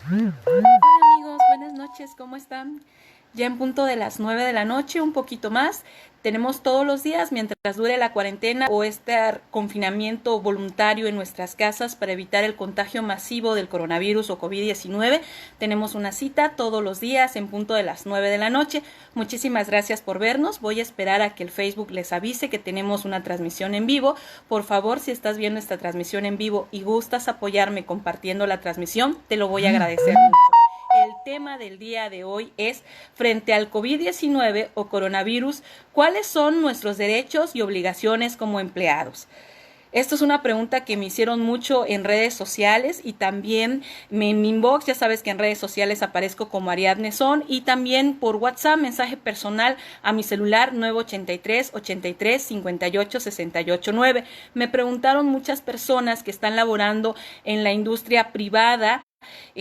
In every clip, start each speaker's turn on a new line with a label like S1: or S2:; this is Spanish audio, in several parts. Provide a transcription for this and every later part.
S1: Hola amigos, buenas noches, ¿cómo están? Ya en punto de las 9 de la noche, un poquito más. Tenemos todos los días, mientras dure la cuarentena o este confinamiento voluntario en nuestras casas para evitar el contagio masivo del coronavirus o COVID-19, tenemos una cita todos los días en punto de las 9 de la noche. Muchísimas gracias por vernos. Voy a esperar a que el Facebook les avise que tenemos una transmisión en vivo. Por favor, si estás viendo esta transmisión en vivo y gustas apoyarme compartiendo la transmisión, te lo voy a agradecer mucho. El tema del día de hoy es, frente al COVID-19 o coronavirus, ¿cuáles son nuestros derechos y obligaciones como empleados? Esto es una pregunta que me hicieron mucho en redes sociales y también en mi inbox. Ya sabes que en redes sociales aparezco como Ariadne Son, y también por WhatsApp, mensaje personal a mi celular 983 83 58 68 9. Me preguntaron muchas personas que están laborando en la industria privada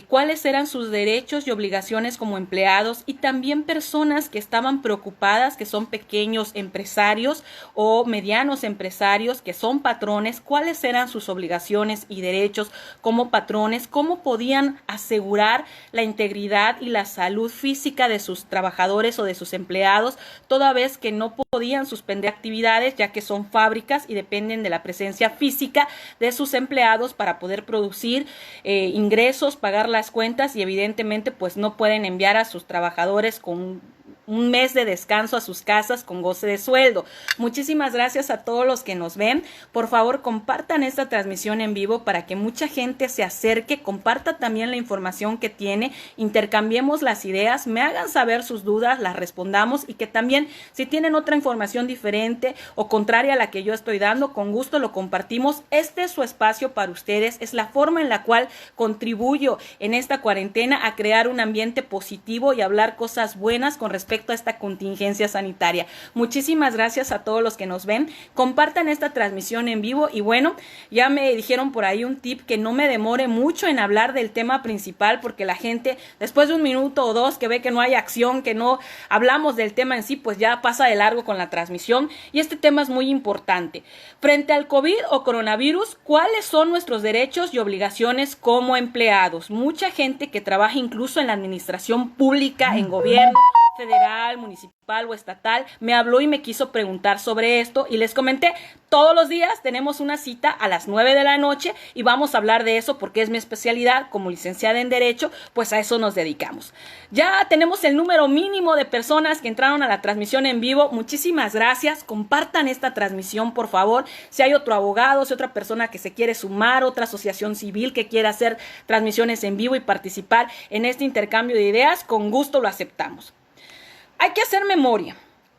S1: cuáles eran sus derechos y obligaciones como empleados, y también personas que estaban preocupadas, que son pequeños empresarios o medianos empresarios, que son patrones, cuáles eran sus obligaciones y derechos como patrones, cómo podían asegurar la integridad y la salud física de sus trabajadores o de sus empleados, toda vez que no podían suspender actividades, ya que son fábricas y dependen de la presencia física de sus empleados para poder producir ingresos, pagar las cuentas, y evidentemente pues no pueden enviar a sus trabajadores con un mes de descanso a sus casas con goce de sueldo. Muchísimas gracias a todos los que nos ven. Por favor, compartan esta transmisión en vivo para que mucha gente se acerque, comparta también la información que tiene, intercambiemos las ideas, me hagan saber sus dudas, las respondamos, y que también si tienen otra información diferente o contraria a la que yo estoy dando, con gusto lo compartimos. Este es su espacio para ustedes, es la forma en la cual contribuyo en esta cuarentena a crear un ambiente positivo y hablar cosas buenas con respecto a esta contingencia sanitaria. Muchísimas gracias a todos los que nos ven. Compartan esta transmisión en vivo, y bueno, ya me dijeron por ahí un tip, que no me demore mucho en hablar del tema principal, porque la gente después de un minuto o dos que ve que no hay acción, que no hablamos del tema en sí, pues ya pasa de largo con la transmisión. Y este tema es muy importante. Frente al COVID o coronavirus, ¿cuáles son nuestros derechos y obligaciones como empleados? Mucha gente que trabaja incluso en la administración pública, en gobierno federal, municipal o estatal, me habló y me quiso preguntar sobre esto, y les comenté, todos los días tenemos una cita a las 9 de la noche y vamos a hablar de eso porque es mi especialidad como licenciada en Derecho, pues a eso nos dedicamos. Ya tenemos el número mínimo de personas que entraron a la transmisión en vivo. Muchísimas gracias, compartan esta transmisión por favor. Si hay otro abogado, si otra persona que se quiere sumar, otra asociación civil que quiera hacer transmisiones en vivo y participar en este intercambio de ideas, con gusto lo aceptamos. Hay que hacer memoria.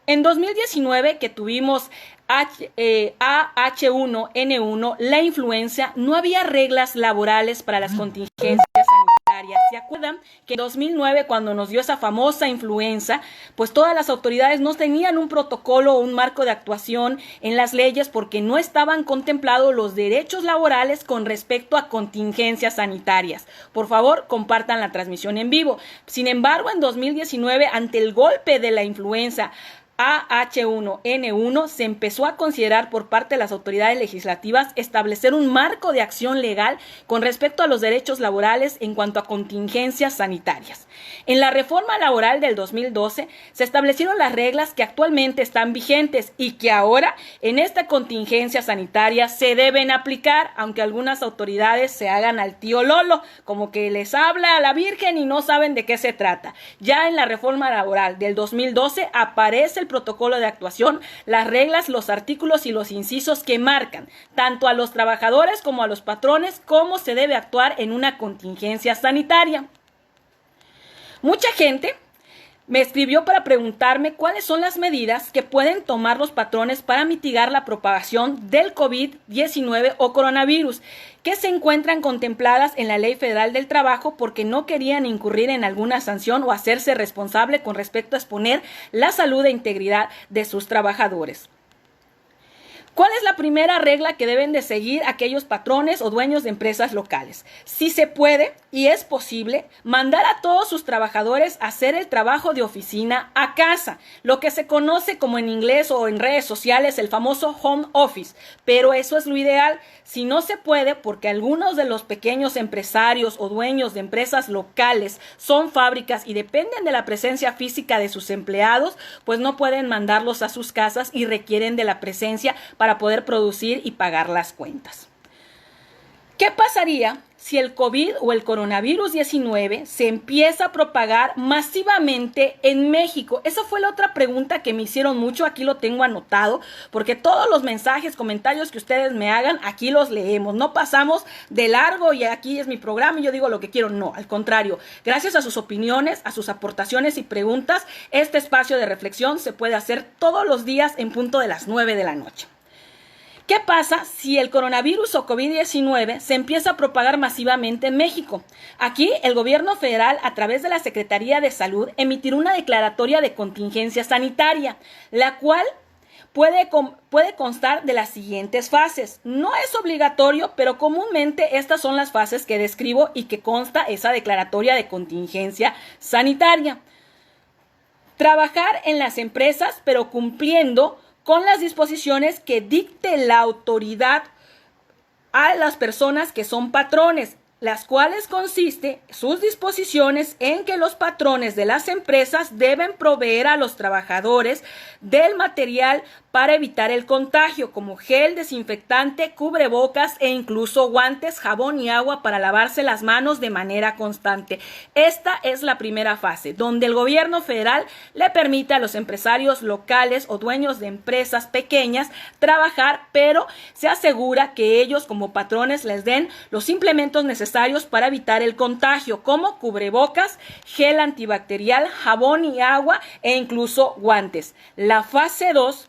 S1: En 2019, que tuvimos AH1N1, la influenza, no había reglas laborales para las contingencias sanitarias. ¿Se acuerdan que en 2009, cuando nos dio esa famosa influenza, pues todas las autoridades no tenían un protocolo o un marco de actuación en las leyes, porque no estaban contemplados los derechos laborales con respecto a contingencias sanitarias? Por favor, compartan la transmisión en vivo. Sin embargo, en 2019, ante el golpe de la influenza AH1N1, se empezó a considerar por parte de las autoridades legislativas establecer un marco de acción legal con respecto a los derechos laborales en cuanto a contingencias sanitarias. En la reforma laboral del 2012 se establecieron las reglas que actualmente están vigentes y que ahora en esta contingencia sanitaria se deben aplicar, aunque algunas autoridades se hagan al tío Lolo, como que les habla a la Virgen y no saben de qué se trata. Ya en la reforma laboral del 2012 aparece el protocolo de actuación, las reglas, los artículos y los incisos que marcan tanto a los trabajadores como a los patrones cómo se debe actuar en una contingencia sanitaria. Mucha gente me escribió para preguntarme cuáles son las medidas que pueden tomar los patrones para mitigar la propagación del COVID-19 o coronavirus, que se encuentran contempladas en la Ley Federal del Trabajo, porque no querían incurrir en alguna sanción o hacerse responsable con respecto a exponer la salud e integridad de sus trabajadores. ¿Cuál es la primera regla que deben de seguir aquellos patrones o dueños de empresas locales? Si se puede y es posible, mandar a todos sus trabajadores a hacer el trabajo de oficina a casa, lo que se conoce como en inglés o en redes sociales el famoso home office, pero eso es lo ideal. Si no se puede, porque algunos de los pequeños empresarios o dueños de empresas locales son fábricas y dependen de la presencia física de sus empleados, pues no pueden mandarlos a sus casas y requieren de la presencia para poder producir y pagar las cuentas. ¿Qué pasaría si el COVID o el coronavirus 19 se empieza a propagar masivamente en México? Esa fue la otra pregunta que me hicieron mucho, aquí lo tengo anotado, porque todos los mensajes, comentarios que ustedes me hagan, aquí los leemos, no pasamos de largo y aquí es mi programa y yo digo lo que quiero, no, al contrario, gracias a sus opiniones, a sus aportaciones y preguntas, este espacio de reflexión se puede hacer todos los días en punto de las 9 de la noche. ¿Qué pasa si el coronavirus o COVID-19 se empieza a propagar masivamente en México? Aquí el gobierno federal, a través de la Secretaría de Salud, emitirá una declaratoria de contingencia sanitaria, la cual puede constar de las siguientes fases. No es obligatorio, pero comúnmente estas son las fases que describo y que consta esa declaratoria de contingencia sanitaria. Trabajar en las empresas, pero cumpliendo con las disposiciones que dicte la autoridad a las personas que son patrones, las cuales consiste sus disposiciones en que los patrones de las empresas deben proveer a los trabajadores del material para evitar el contagio, como gel, desinfectante, cubrebocas e incluso guantes, jabón y agua para lavarse las manos de manera constante. Esta es la primera fase, donde el gobierno federal le permite a los empresarios locales o dueños de empresas pequeñas trabajar, pero se asegura que ellos como patrones les den los implementos necesarios para evitar el contagio, como cubrebocas, gel antibacterial, jabón y agua e incluso guantes. La fase 2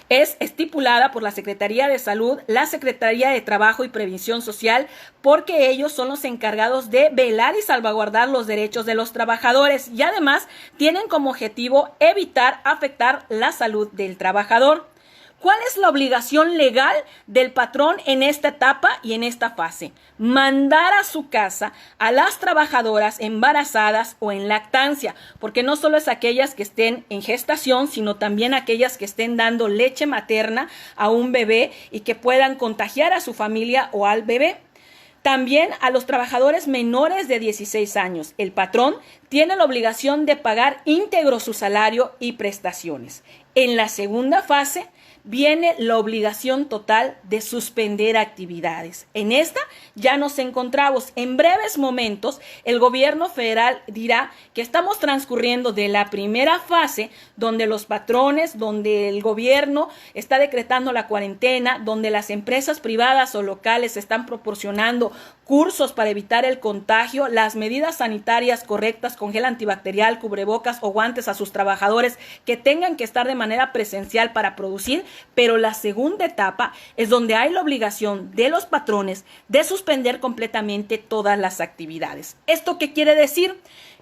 S1: es estipulada por la Secretaría de Salud, la Secretaría de Trabajo y Previsión Social, porque ellos son los encargados de velar y salvaguardar los derechos de los trabajadores y además tienen como objetivo evitar afectar la salud del trabajador. ¿Cuál es la obligación legal del patrón en esta etapa y en esta fase? Mandar a su casa a las trabajadoras embarazadas o en lactancia, porque no solo es aquellas que estén en gestación, sino también aquellas que estén dando leche materna a un bebé y que puedan contagiar a su familia o al bebé. También a los trabajadores menores de 16 años. El patrón tiene la obligación de pagar íntegro su salario y prestaciones. En la segunda fase viene la obligación total de suspender actividades. En esta ya nos encontramos. En breves momentos, el gobierno federal dirá que estamos transcurriendo de la primera fase, donde los patrones, donde el gobierno está decretando la cuarentena, donde las empresas privadas o locales están proporcionando cursos para evitar el contagio, las medidas sanitarias correctas con gel antibacterial, cubrebocas o guantes a sus trabajadores que tengan que estar de manera presencial para producir, pero la segunda etapa es donde hay la obligación de los patrones de suspender completamente todas las actividades. ¿Esto qué quiere decir?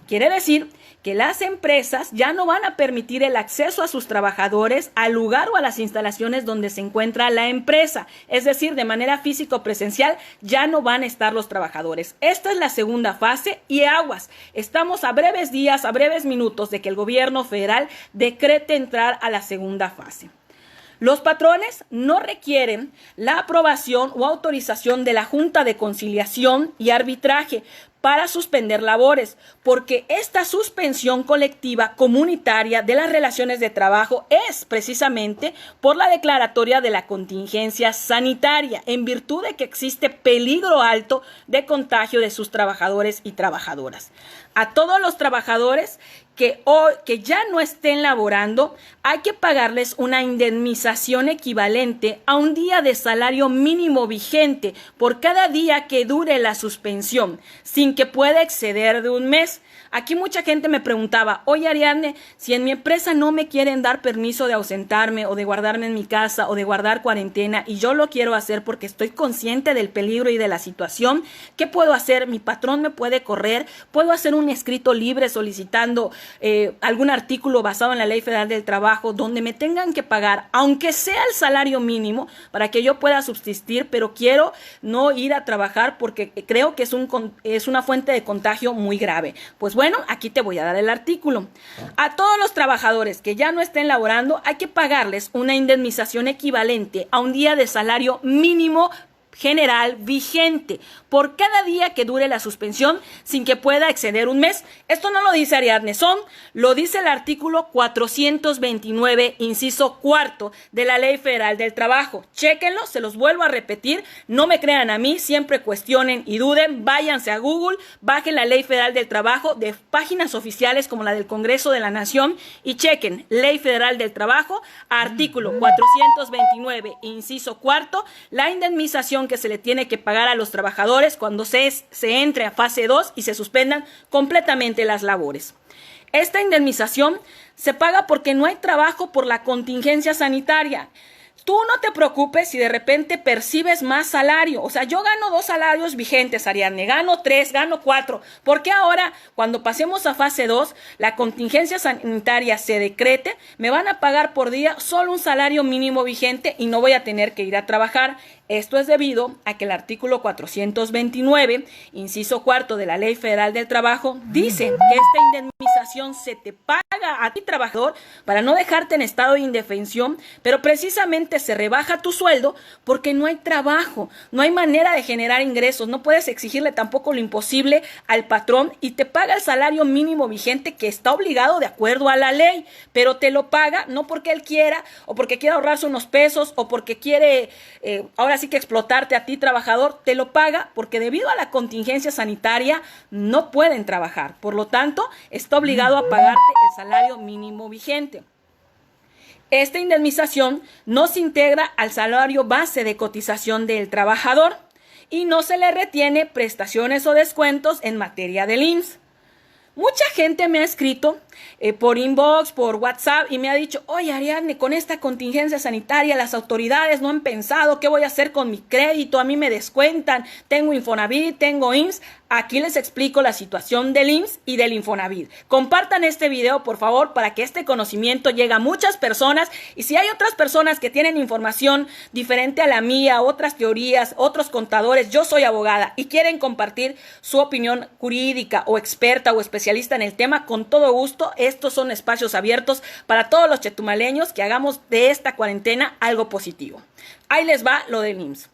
S1: Quiere decir que las empresas ya no van a permitir el acceso a sus trabajadores al lugar o a las instalaciones donde se encuentra la empresa. Es decir, de manera física o presencial ya no van a estar los trabajadores. Esta es la segunda fase y aguas. Estamos a breves días, a breves minutos de que el gobierno federal decrete entrar a la segunda fase. Los patrones no requieren la aprobación o autorización de la Junta de Conciliación y Arbitraje para suspender labores, porque esta suspensión colectiva comunitaria de las relaciones de trabajo es precisamente por la declaratoria de la contingencia sanitaria, en virtud de que existe peligro alto de contagio de sus trabajadores y trabajadoras. A todos los trabajadores que ya no estén laborando, hay que pagarles una indemnización equivalente a un día de salario mínimo vigente por cada día que dure la suspensión, sin sin que pueda exceder de un mes. Aquí mucha gente me preguntaba, oye Ariadne, si en mi empresa no me quieren dar permiso de ausentarme o de guardarme en mi casa o de guardar cuarentena y yo lo quiero hacer porque estoy consciente del peligro y de la situación, ¿qué puedo hacer? Mi patrón me puede correr, puedo hacer un escrito libre solicitando algún artículo basado en la Ley Federal del Trabajo donde me tengan que pagar, aunque sea el salario mínimo, para que yo pueda subsistir, pero quiero no ir a trabajar porque creo que es una fuente de contagio muy grave. Pues bueno, aquí te voy a dar el artículo. A todos los trabajadores que ya no estén laborando hay que pagarles una indemnización equivalente a un día de salario mínimo general vigente por cada día que dure la suspensión sin que pueda exceder un mes. Esto no lo dice Ariadne Son, lo dice el artículo 429, inciso cuarto de la Ley Federal del Trabajo. Chéquenlo, se los vuelvo a repetir, no me crean a mí, siempre cuestionen y duden, váyanse a Google, bajen la Ley Federal del Trabajo de páginas oficiales como la del Congreso de la Nación y chequen Ley Federal del Trabajo, artículo 429, inciso cuarto, la indemnización que se le tiene que pagar a los trabajadores cuando se entre a fase 2 y se suspendan completamente las labores. Esta indemnización se paga porque no hay trabajo por la contingencia sanitaria. Tú no te preocupes si de repente percibes más salario. O sea, yo gano 2 salarios vigentes, Ariadne. Gano 3, gano 4. ¿Por qué ahora, cuando pasemos a fase 2, la contingencia sanitaria se decrete, me van a pagar por día solo un salario mínimo vigente y no voy a tener que ir a trabajar? Esto es debido a que el artículo 429, inciso cuarto de la Ley Federal del Trabajo, dice que esta indemnización se te paga a ti, trabajador, para no dejarte en estado de indefensión, pero precisamente se rebaja tu sueldo porque no hay trabajo, no hay manera de generar ingresos, no puedes exigirle tampoco lo imposible al patrón y te paga el salario mínimo vigente que está obligado de acuerdo a la ley, pero te lo paga no porque él quiera o porque quiera ahorrarse unos pesos o porque quiere ahora sí que explotarte a ti, trabajador, te lo paga porque debido a la contingencia sanitaria no pueden trabajar, por lo tanto está obligado a pagarte el salario mínimo vigente. Esta indemnización no se integra al salario base de cotización del trabajador y no se le retiene prestaciones o descuentos en materia del IMSS. Mucha gente me ha escrito por inbox, por WhatsApp y me ha dicho, oye Ariadne, con esta contingencia sanitaria las autoridades no han pensado qué voy a hacer con mi crédito, a mí me descuentan, tengo Infonavit, tengo IMSS. Aquí les explico la situación del IMSS y del Infonavit. Compartan este video, por favor, para que este conocimiento llegue a muchas personas. Y si hay otras personas que tienen información diferente a la mía, otras teorías, otros contadores, yo soy abogada y quieren compartir su opinión jurídica o experta o especialista en el tema, con todo gusto, estos son espacios abiertos para todos los chetumaleños que hagamos de esta cuarentena algo positivo. Ahí les va lo del IMSS.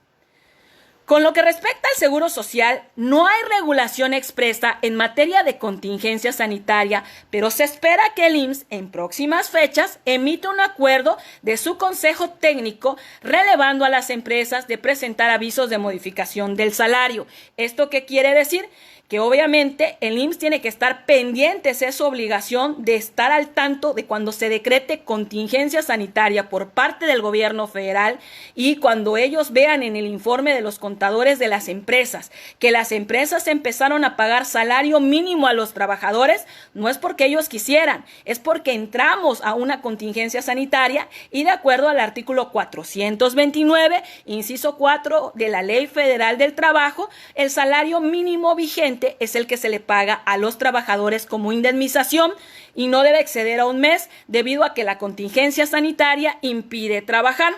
S1: Con lo que respecta al Seguro Social, no hay regulación expresa en materia de contingencia sanitaria, pero se espera que el IMSS en próximas fechas emita un acuerdo de su Consejo Técnico relevando a las empresas de presentar avisos de modificación del salario. ¿Esto qué quiere decir? Que obviamente el IMSS tiene que estar pendientes, es su obligación de estar al tanto de cuando se decrete contingencia sanitaria por parte del gobierno federal y cuando ellos vean en el informe de los contadores de las empresas que las empresas empezaron a pagar salario mínimo a los trabajadores, no es porque ellos quisieran, es porque entramos a una contingencia sanitaria y de acuerdo al artículo 429, inciso 4 de la Ley Federal del Trabajo, el salario mínimo vigente es el que se le paga a los trabajadores como indemnización y no debe exceder a un mes debido a que la contingencia sanitaria impide trabajar.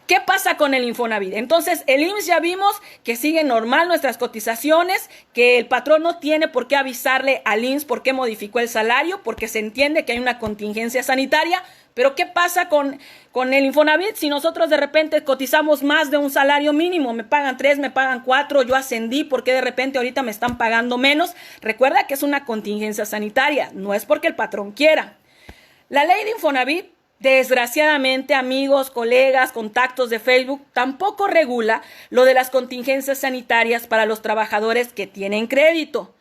S1: ¿Qué pasa con el Infonavit? Entonces, el IMSS ya vimos que sigue normal nuestras cotizaciones, que el patrón no tiene por qué avisarle al IMSS por qué modificó el salario, porque se entiende que hay una contingencia sanitaria. Pero ¿qué pasa con el Infonavit si nosotros de repente cotizamos más de un salario mínimo? Me pagan 3, me pagan 4, yo ascendí, ¿por qué de repente ahorita me están pagando menos? Recuerda que es una contingencia sanitaria, no es porque el patrón quiera. La ley de Infonavit, desgraciadamente, amigos, colegas, contactos de Facebook, tampoco regula lo de las contingencias sanitarias para los trabajadores que tienen crédito.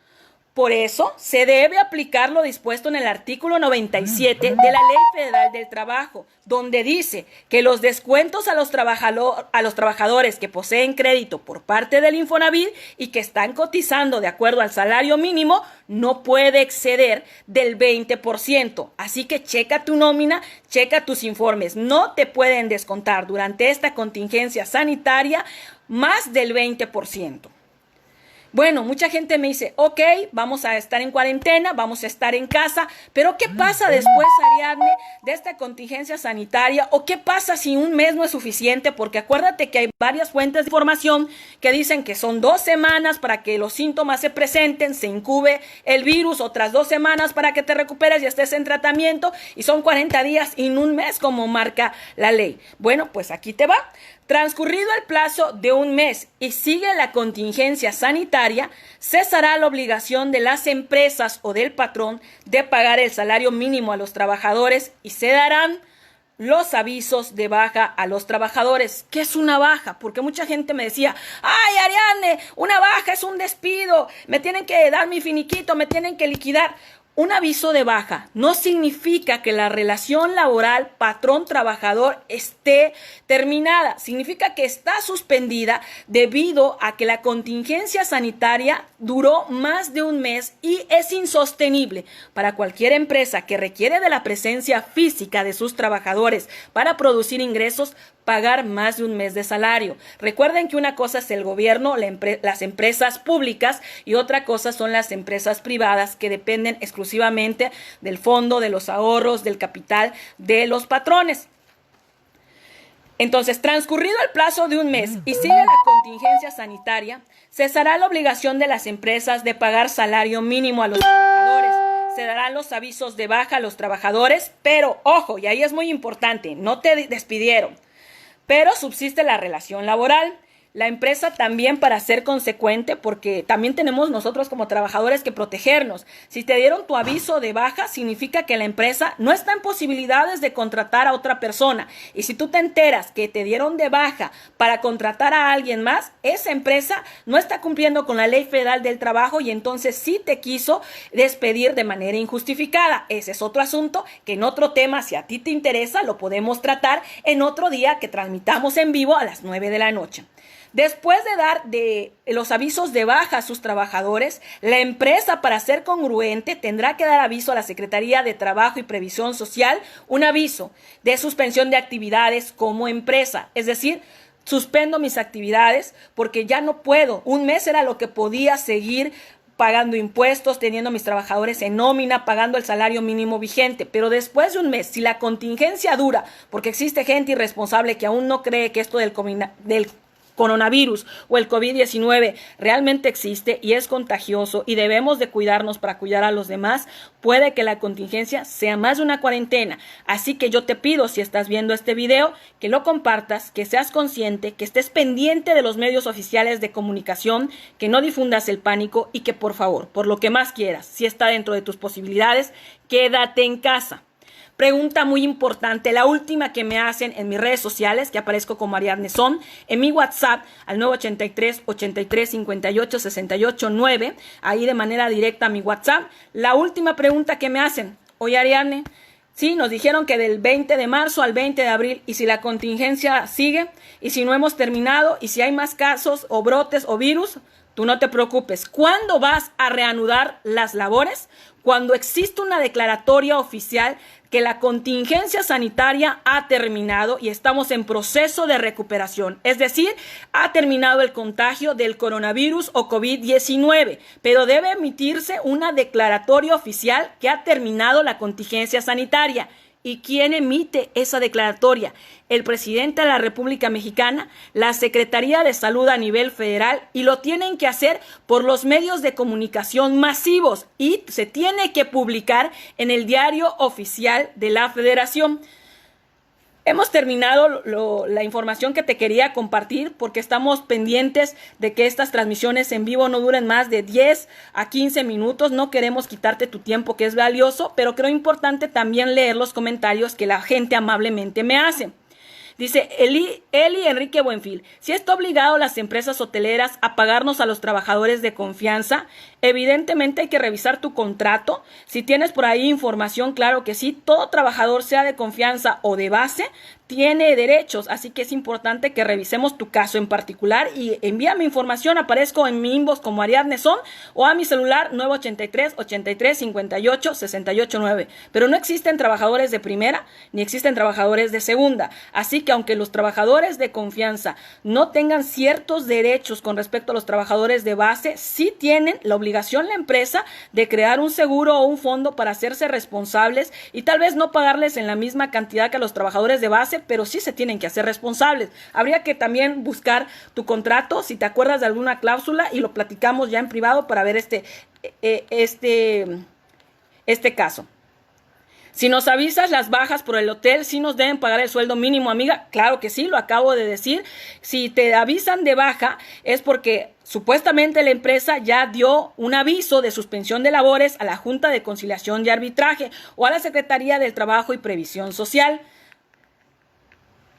S1: Por eso, se debe aplicar lo dispuesto en el artículo 97 de la Ley Federal del Trabajo, donde dice que los descuentos a los trabajadores que poseen crédito por parte del Infonavit y que están cotizando de acuerdo al salario mínimo no puede exceder del 20%. Así que checa tu nómina, checa tus informes. No te pueden descontar durante esta contingencia sanitaria más del 20%. Bueno, mucha gente me dice, ok, vamos a estar en cuarentena, vamos a estar en casa, pero ¿qué pasa después, Ariadne, de esta contingencia sanitaria? ¿O qué pasa si un mes no es suficiente? Porque acuérdate que hay varias fuentes de información que dicen que son 2 semanas para que los síntomas se presenten, se incube el virus, otras 2 semanas para que te recuperes y estés en tratamiento, y son 40 días y no un mes como marca la ley. Bueno, pues aquí te va. Transcurrido el plazo de un mes y sigue la contingencia sanitaria, cesará la obligación de las empresas o del patrón de pagar el salario mínimo a los trabajadores y se darán los avisos de baja a los trabajadores. ¿Qué es una baja? Porque mucha gente me decía, ay, Ariadne, una baja es un despido, me tienen que dar mi finiquito, me tienen que liquidar. Un aviso de baja no significa que la relación laboral patrón-trabajador esté terminada. Significa que está suspendida debido a que la contingencia sanitaria duró más de un mes y es insostenible para cualquier empresa que requiere de la presencia física de sus trabajadores para producir ingresos, pagar más de un mes de salario. Recuerden que una cosa es el gobierno, las empresas públicas, y otra cosa son las empresas privadas que dependen exclusivamente del fondo, de los ahorros, del capital de los patrones. Entonces, transcurrido el plazo de un mes y sigue la contingencia sanitaria, cesará la obligación de las empresas de pagar salario mínimo a los trabajadores. Se darán los avisos de baja a los trabajadores, pero ojo, y ahí es muy importante, no te despidieron, pero subsiste la relación laboral. La empresa también, para ser consecuente, porque también tenemos nosotros como trabajadores que protegernos. Si te dieron tu aviso de baja, significa que la empresa no está en posibilidades de contratar a otra persona. Y si tú te enteras que te dieron de baja para contratar a alguien más, esa empresa no está cumpliendo con la Ley Federal del Trabajo y entonces sí te quiso despedir de manera injustificada. Ese es otro asunto que en otro tema, si a ti te interesa, lo podemos tratar en otro día que transmitamos en vivo a las 9 de la noche. Después de dar los avisos de baja a sus trabajadores, la empresa, para ser congruente, tendrá que dar aviso a la Secretaría de Trabajo y Previsión Social, un aviso de suspensión de actividades como empresa. Es decir, suspendo mis actividades porque ya no puedo. Un mes era lo que podía seguir pagando impuestos, teniendo a mis trabajadores en nómina, pagando el salario mínimo vigente. Pero después de un mes, si la contingencia dura, porque existe gente irresponsable que aún no cree que esto del coronavirus o el COVID-19 realmente existe y es contagioso y debemos de cuidarnos para cuidar a los demás, puede que la contingencia sea más de una cuarentena. Así que yo te pido, si estás viendo este video, que lo compartas, que seas consciente, que estés pendiente de los medios oficiales de comunicación, que no difundas el pánico y que, por favor, por lo que más quieras, si está dentro de tus posibilidades, quédate en casa. Pregunta muy importante, la última que me hacen en mis redes sociales, que aparezco como Ariadne Son, en mi WhatsApp al 983-83-58-68-9, ahí de manera directa a mi WhatsApp. La última pregunta que me hacen, oye Ariadne, sí, nos dijeron que del 20 de marzo al 20 de abril, y si la contingencia sigue, y si no hemos terminado, y si hay más casos o brotes o virus, tú no te preocupes. ¿Cuándo vas a reanudar las labores? Cuando existe una declaratoria oficial que la contingencia sanitaria ha terminado y estamos en proceso de recuperación. Es decir, ha terminado el contagio del coronavirus o COVID-19, pero debe emitirse una declaratoria oficial que ha terminado la contingencia sanitaria. ¿Y quién emite esa declaratoria? El presidente de la República Mexicana, la Secretaría de Salud a nivel federal, y lo tienen que hacer por los medios de comunicación masivos y se tiene que publicar en el diario oficial de la Federación. Hemos terminado la información que te quería compartir porque estamos pendientes de que estas transmisiones en vivo no duren más de 10 a 15 minutos. No queremos quitarte tu tiempo, que es valioso, pero creo importante también leer los comentarios que la gente amablemente me hace. Dice Eli Enrique Buenfil, si está obligado las empresas hoteleras a pagarnos a los trabajadores de confianza, evidentemente hay que revisar tu contrato. Si tienes por ahí información, claro que sí, todo trabajador, sea de confianza o de base, tiene derechos, así que es importante que revisemos tu caso en particular y envíame información. Aparezco en mi inbox como Ariadne Son o a mi celular 983 83 58 68 9. Pero no existen trabajadores de primera ni existen trabajadores de segunda, así que aunque los trabajadores de confianza no tengan ciertos derechos con respecto a los trabajadores de base, sí tienen la obligación la empresa de crear un seguro o un fondo para hacerse responsables y tal vez no pagarles en la misma cantidad que a los trabajadores de base, pero sí se tienen que hacer responsables. Habría que también buscar tu contrato, si te acuerdas de alguna cláusula, y lo platicamos ya en privado para ver este caso. Si nos avisas las bajas por el hotel, ¿sí nos deben pagar el sueldo mínimo, amiga? Claro que sí, lo acabo de decir. Si te avisan de baja es porque supuestamente la empresa ya dio un aviso de suspensión de labores a la Junta de Conciliación y Arbitraje o a la Secretaría del Trabajo y Previsión Social.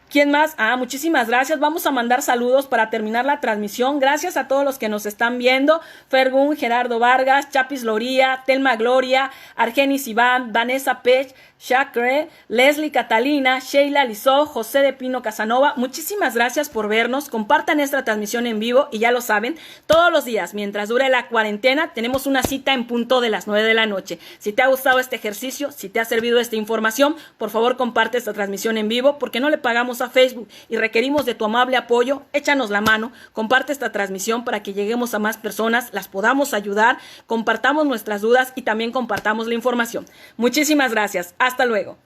S1: ¿Quién más? Muchísimas gracias. Vamos a mandar saludos para terminar la transmisión. Gracias a todos los que nos están viendo. Fergun, Gerardo Vargas, Chapis Loría, Telma Gloria, Argenis Iván, Vanessa Pech, Chacre, Leslie Catalina, Sheila Lizó, José de Pino Casanova. Muchísimas gracias por vernos. Compartan esta transmisión en vivo y ya lo saben, todos los días, mientras dure la cuarentena, tenemos una cita en punto de las 9 de la noche. Si te ha gustado este ejercicio, si te ha servido esta información, por favor comparte esta transmisión en vivo porque no le pagamos a Facebook y requerimos de tu amable apoyo. Échanos la mano, comparte esta transmisión para que lleguemos a más personas, las podamos ayudar, compartamos nuestras dudas y también compartamos la información. Muchísimas gracias. Hasta luego.